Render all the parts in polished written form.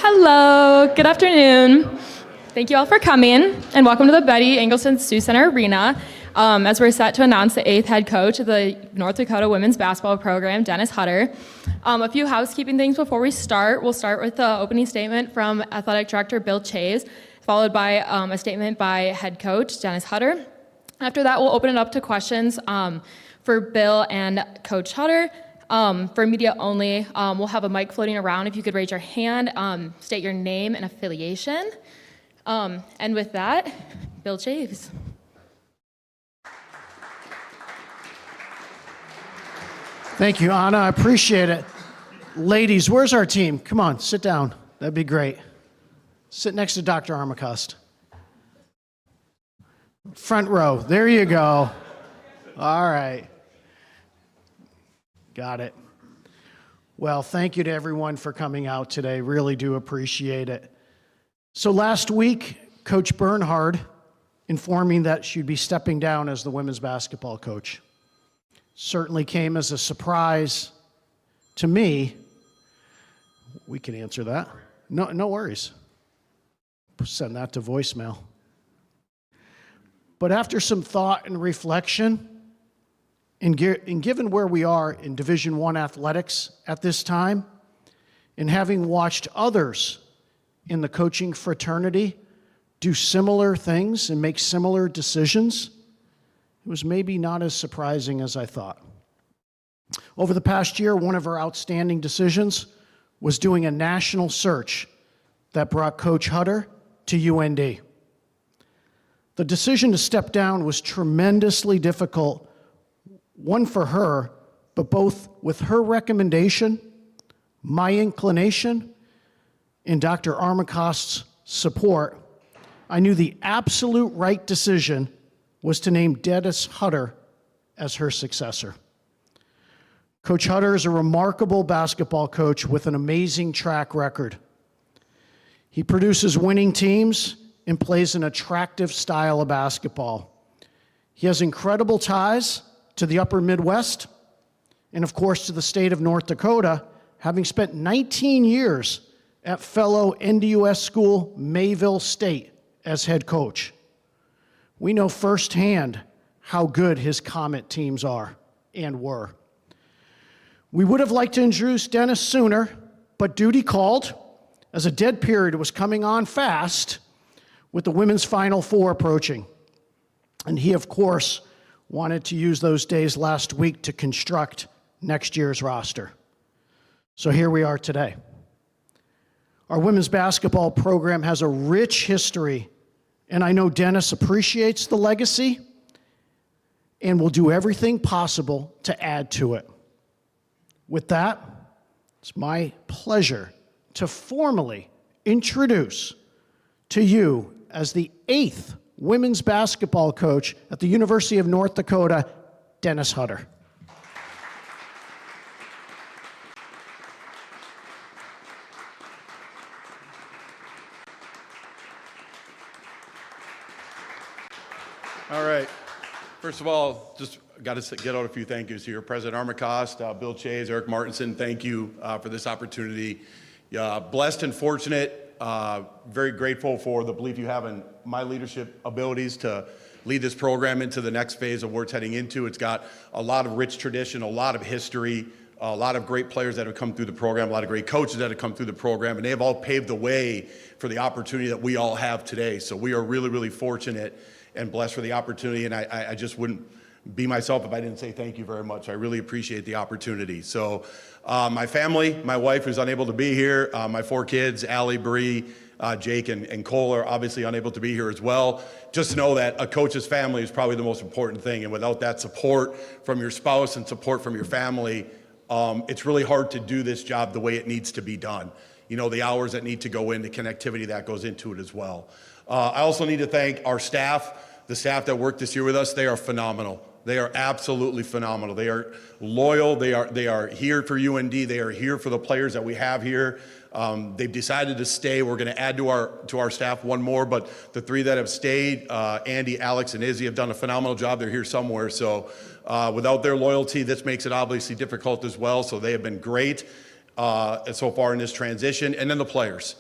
Hello, good afternoon. Thank you all for coming, and welcome to the Betty Engelson Sioux Center Arena. As we're set to announce the 8th head coach of the North Dakota women's basketball program, Dennis Hutter. A few housekeeping things before we start. We'll start with the opening statement from Athletic Director Bill Chaves, followed by a statement by head coach Dennis Hutter. After that, we'll open it up to questions for Bill and Coach Hutter. For media only, we'll have a mic floating around. If you could raise your hand, state your name and affiliation. And with that, Bill Chaves. Thank you, Anna. I appreciate it. Ladies, where's our team? Come on, sit down. That'd be great. Sit next to Dr. Armacost. Front row. There you go. All right. Got it. Well, thank you to everyone for coming out today. Really do appreciate it. So last week, Coach Bernhard informed me that she'd be stepping down as the women's basketball coach. Certainly came as a surprise to me. We can answer that. No worries. Send that to voicemail. But after some thought and reflection, and given where we are in Division I athletics at this time, and having watched others in the coaching fraternity do similar things and make similar decisions, it was maybe not as surprising as I thought. Over the past year, one of our outstanding decisions was doing a national search that brought Coach Hutter to UND. The decision to step down was tremendously difficult, one for her, but both with her recommendation, my inclination, and Dr. Armacost's support, I knew the absolute right decision was to name Dennis Hutter as her successor. Coach Hutter is a remarkable basketball coach with an amazing track record. He produces winning teams and plays an attractive style of basketball. He has incredible ties to the upper Midwest and, of course, to the state of North Dakota, having spent 19 years at fellow NDUS school Mayville State as head coach. We know firsthand how good his Comet teams are and were. We would have liked to introduce Dennis sooner, but duty called as a dead period was coming on fast with the women's Final Four approaching. And he, of course, wanted to use those days last week to construct next year's roster. So here we are today. Our women's basketball program has a rich history, and I know Dennis appreciates the legacy and will do everything possible to add to it. With that, it's my pleasure to formally introduce to you as the 8th women's basketball coach at the University of North Dakota, Dennis Hutter. All right. First of all, just got to get out a few thank yous here. President Armacost, Bill Chaves, Eric Martinson, thank you for this opportunity. Blessed and fortunate, very grateful for the belief you have in my leadership abilities to lead this program into the next phase of where it's heading into. It's got a lot of rich tradition, a lot of history, a lot of great players that have come through the program, a lot of great coaches that have come through the program, and they have all paved the way for the opportunity that we all have today. So we are really, really fortunate and blessed for the opportunity, and I just wouldn't be myself if I didn't say thank you very much. I really appreciate the opportunity. So my family, my wife who's unable to be here, my 4 kids, Allie, Bree, Jake, and Cole are obviously unable to be here as well. Just to know that a coach's family is probably the most important thing, and without that support from your spouse and support from your family, it's really hard to do this job the way it needs to be done. You know, the hours that need to go in, the connectivity that goes into it as well. I also need to thank our staff. The staff that worked this year with us, they are phenomenal. They are absolutely phenomenal. They are loyal. They are here for UND. They are here for the players that we have here. They've decided to stay. We're going to add to our staff one more, but the 3 that have stayed, Andy, Alex, and Izzy, have done a phenomenal job. They're here somewhere. So without their loyalty, this makes it obviously difficult as well. So they have been great so far in this transition. And then the players.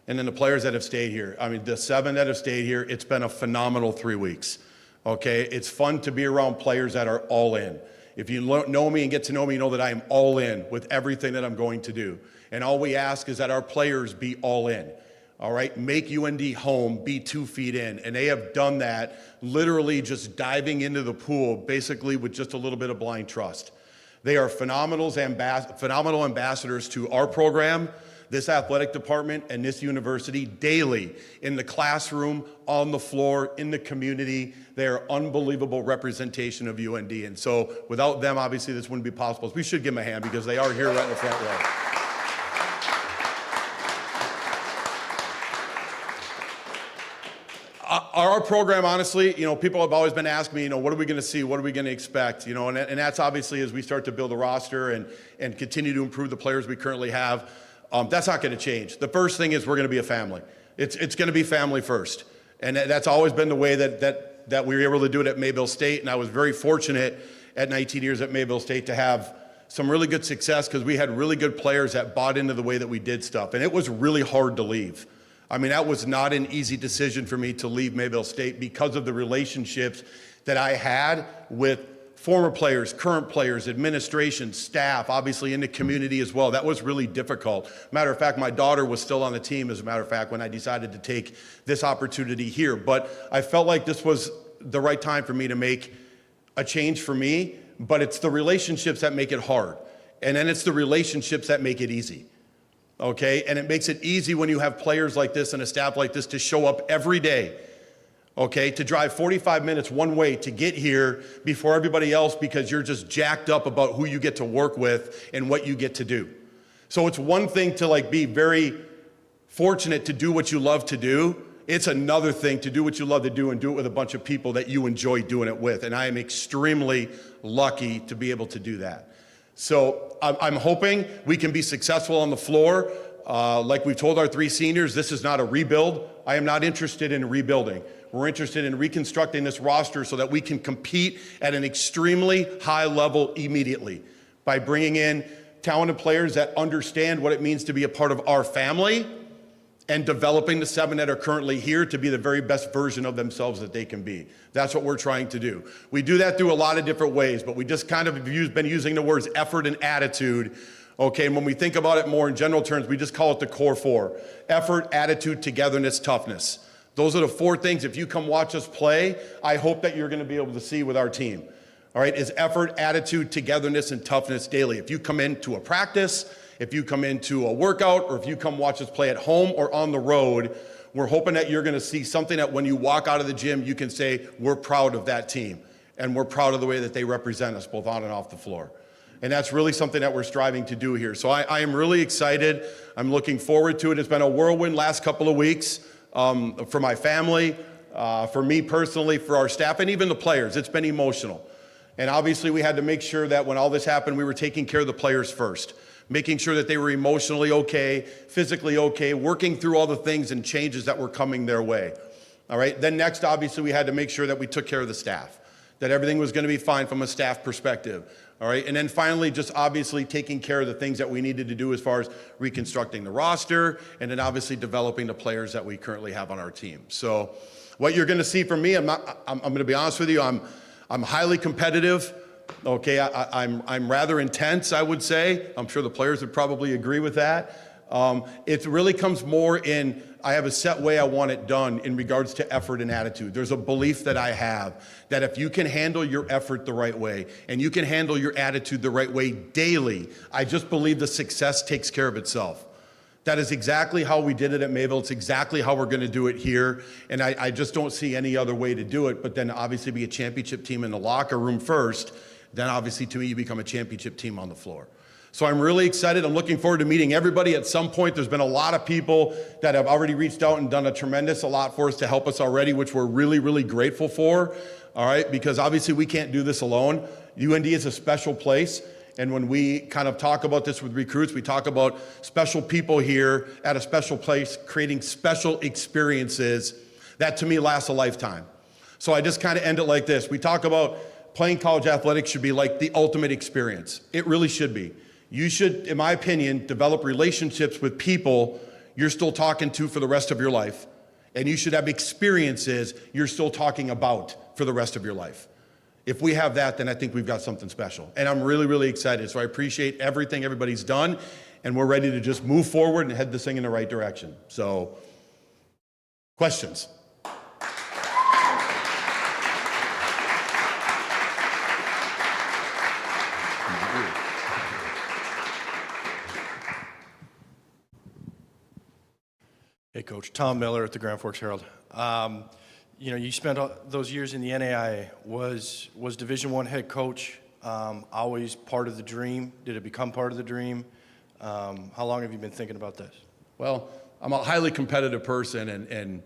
and then the players that have stayed here. I mean, the 7 that have stayed here, it's been a phenomenal 3 weeks, okay? It's fun to be around players that are all in. If you know me and get to know me, you know that I am all in with everything that I'm going to do. And all we ask is that our players be all in, all right? Make UND home, be 2 feet in. And they have done that, literally just diving into the pool, basically with just a little bit of blind trust. They are phenomenal ambassadors to our program, this athletic department, and this university daily in the classroom, on the floor, in the community. They are unbelievable representation of UND. And so without them, obviously, this wouldn't be possible. So we should give them a hand because they are here right in the front row. Our program, honestly, people have always been asking me, what are we going to see? What are we going to expect? And that's obviously as we start to build a roster and continue to improve the players we currently have. That's not going to change. The first thing is we're going to be a family. It's going to be family first. And that's always been the way that we were able to do it at Mayville State. And I was very fortunate at 19 years at Mayville State to have some really good success because we had really good players that bought into the way that we did stuff. And it was really hard to leave. I mean, that was not an easy decision for me to leave Mayville State because of the relationships that I had with former players, current players, administration, staff, obviously in the community as well. That was really difficult. Matter of fact, my daughter was still on the team, as a matter of fact, when I decided to take this opportunity here. But I felt like this was the right time for me to make a change for me, but it's the relationships that make it hard. And then it's the relationships that make it easy. Okay, and it makes it easy when you have players like this and a staff like this to show up every day, okay, to drive 45 minutes one way to get here before everybody else because you're just jacked up about who you get to work with and what you get to do. So it's one thing to be very fortunate to do what you love to do. It's another thing to do what you love to do and do it with a bunch of people that you enjoy doing it with. And I am extremely lucky to be able to do that. So I'm hoping we can be successful on the floor. Like we've told our 3 seniors, this is not a rebuild. I am not interested in rebuilding. We're interested in reconstructing this roster so that we can compete at an extremely high level immediately by bringing in talented players that understand what it means to be a part of our family and developing the 7 that are currently here to be the very best version of themselves that they can be. That's what we're trying to do. We do that through a lot of different ways, but we just kind of been using the words effort and attitude. Okay, and when we think about it more in general terms, we just call it the core 4. Effort, attitude, togetherness, toughness. Those are the 4 things. If you come watch us play, I hope that you're going to be able to see with our team. All right, is effort, attitude, togetherness, and toughness daily. If you come into a practice, if you come into a workout, or if you come watch us play at home or on the road, we're hoping that you're going to see something that when you walk out of the gym, you can say, we're proud of that team. And we're proud of the way that they represent us, both on and off the floor. And that's really something that we're striving to do here. So I am really excited. I'm looking forward to it. It's been a whirlwind last couple of weeks for my family, for me personally, for our staff, and even the players. It's been emotional. And obviously we had to make sure that when all this happened, we were taking care of the players first, making sure that they were emotionally okay, physically okay, working through all the things and changes that were coming their way. All right, then next, obviously, we had to make sure that we took care of the staff, that everything was going to be fine from a staff perspective. All right, and then finally, just obviously taking care of the things that we needed to do as far as reconstructing the roster, and then obviously developing the players that we currently have on our team. So what you're going to see from me, I'm going to be honest with you, I'm highly competitive. Okay, I'm rather intense, I would say. I'm sure the players would probably agree with that. It really comes more in, I have a set way I want it done in regards to effort and attitude. There's a belief that I have that if you can handle your effort the right way and you can handle your attitude the right way daily, I just believe the success takes care of itself. That is exactly how we did it at Mayville. It's exactly how we're going to do it here. And I just don't see any other way to do it, but then obviously be a championship team in the locker room first. Then obviously to me, you become a championship team on the floor. So I'm really excited. I'm looking forward to meeting everybody at some point. There's been a lot of people that have already reached out and done a tremendous lot for us to help us already, which we're really, really grateful for. All right, because obviously we can't do this alone. UND is a special place. And when we kind of talk about this with recruits, we talk about special people here at a special place, creating special experiences that to me last a lifetime. So I just kind of end it like this. We talk about playing college athletics should be like the ultimate experience. It really should be. You should, in my opinion, develop relationships with people, you're still talking to for the rest of your life. And you should have experiences you're still talking about for the rest of your life. If we have that, then I think we've got something special. And I'm really, really excited. So I appreciate everything everybody's done, and we're ready to just move forward and head this thing in the right direction. So, questions? Hey, Coach. Tom Miller at the Grand Forks Herald. You spent those years in the NAIA. Was Division I head coach always part of the dream? Did it become part of the dream? How long have you been thinking about this? Well, I'm a highly competitive person, and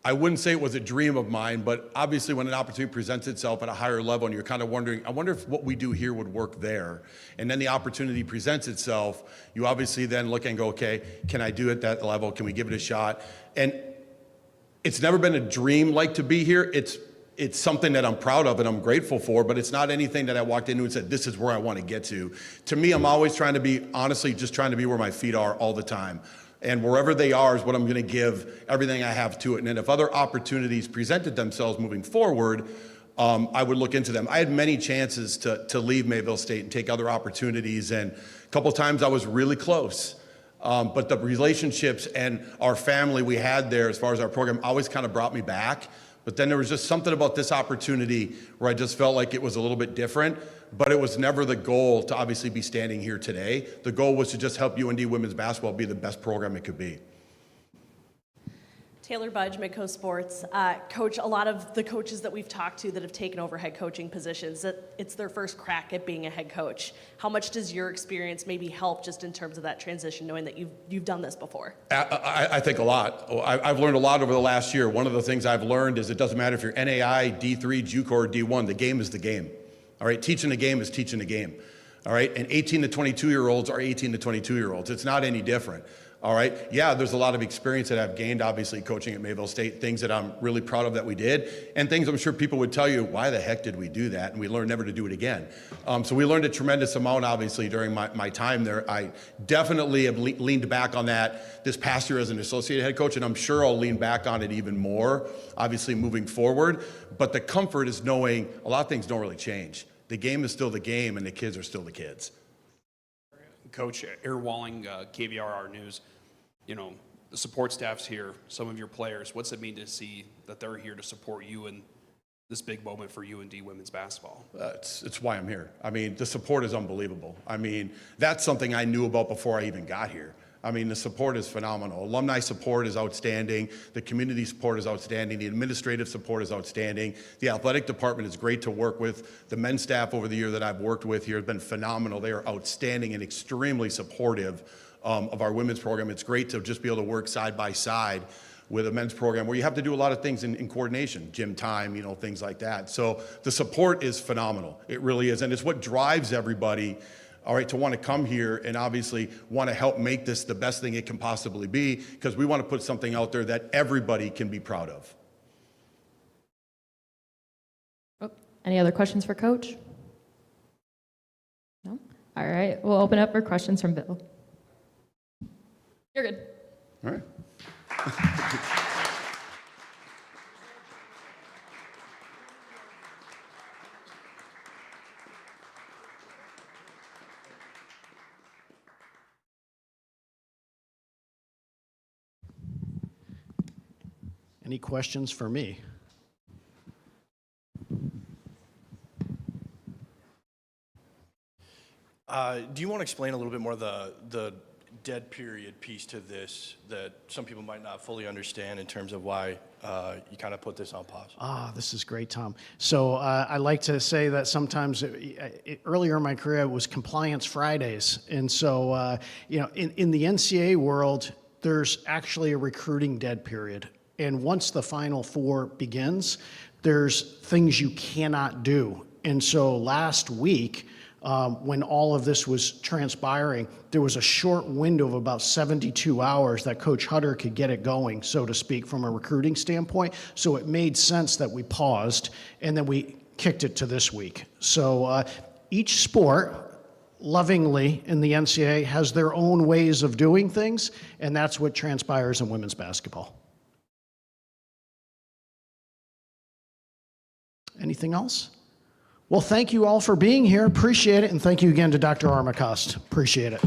I wouldn't say it was a dream of mine, but obviously when an opportunity presents itself at a higher level and you're kind of wondering, I wonder if what we do here would work there. And then the opportunity presents itself, you obviously then look and go, okay, can I do it at that level? Can we give it a shot? And it's never been a dream like to be here. It's something that I'm proud of and I'm grateful for, but it's not anything that I walked into and said, this is where I want to get to. To me, I'm always trying to be, honestly, just trying to be where my feet are all the time. And wherever they are is what I'm going to give everything I have to it. And then if other opportunities presented themselves moving forward, I would look into them. I had many chances to leave Mayville State and take other opportunities. And a couple times I was really close. But the relationships and our family we had there as far as our program always kind of brought me back. But then there was just something about this opportunity where I just felt like it was a little bit different. But it was never the goal to obviously be standing here today. The goal was to just help UND women's basketball be the best program it could be. Taylor Budge, Midco Sports. Coach, a lot of the coaches that we've talked to that have taken over head coaching positions, it's their first crack at being a head coach. How much does your experience maybe help just in terms of that transition, knowing that you've done this before? I think a lot. I've learned a lot over the last year. One of the things I've learned is it doesn't matter if you're NAI, D3, JUCO, or D1. The game is the game. All right, teaching the game is teaching the game. All right, and 18 to 22-year-olds are 18 to 22-year-olds. It's not any different. All right, yeah, there's a lot of experience that I've gained, obviously, coaching at Mayville State, things that I'm really proud of that we did, and things I'm sure people would tell you, why the heck did we do that? And we learned never to do it again. So we learned a tremendous amount, obviously, during my time there. I definitely have leaned back on that this past year as an associate head coach, and I'm sure I'll lean back on it even more, obviously, moving forward. But the comfort is knowing a lot of things don't really change. The game is still the game, and the kids are still the kids. Coach, Air Walling, KVRR News, the support staff's here, some of your players. What's it mean to see that they're here to support you in this big moment for UND women's basketball? It's why I'm here. I mean, the support is unbelievable. I mean, that's something I knew about before I even got here. I mean, the support is phenomenal. Alumni support is outstanding. The community support is outstanding. The administrative support is outstanding. The athletic department is great to work with. The men's staff over the year that I've worked with here has been phenomenal. They are outstanding and extremely supportive of our women's program. It's great to just be able to work side by side with a men's program where you have to do a lot of things in coordination, gym time, things like that. So the support is phenomenal. It really is. And it's what drives everybody, all right, to want to come here and obviously want to help make this the best thing it can possibly be, because we want to put something out there that everybody can be proud of. Any other questions for Coach? No? All right, we'll open up for questions from Bill. You're good. All right. Any questions for me? Do you want to explain a little bit more the dead period piece to this that some people might not fully understand in terms of why you kind of put this on pause? This is great, Tom. So I like to say that sometimes earlier in my career it was Compliance Fridays. And so, in the NCAA world, there's actually a recruiting dead period. And once the Final Four begins, there's things you cannot do. And so last week, when all of this was transpiring, there was a short window of about 72 hours that Coach Hutter could get it going, so to speak, from a recruiting standpoint. So it made sense that we paused, and then we kicked it to this week. So each sport lovingly in the NCAA has their own ways of doing things, and that's what transpires in women's basketball. Anything else? Well, thank you all for being here. Appreciate it. And thank you again to Dr. Armacost. Appreciate it.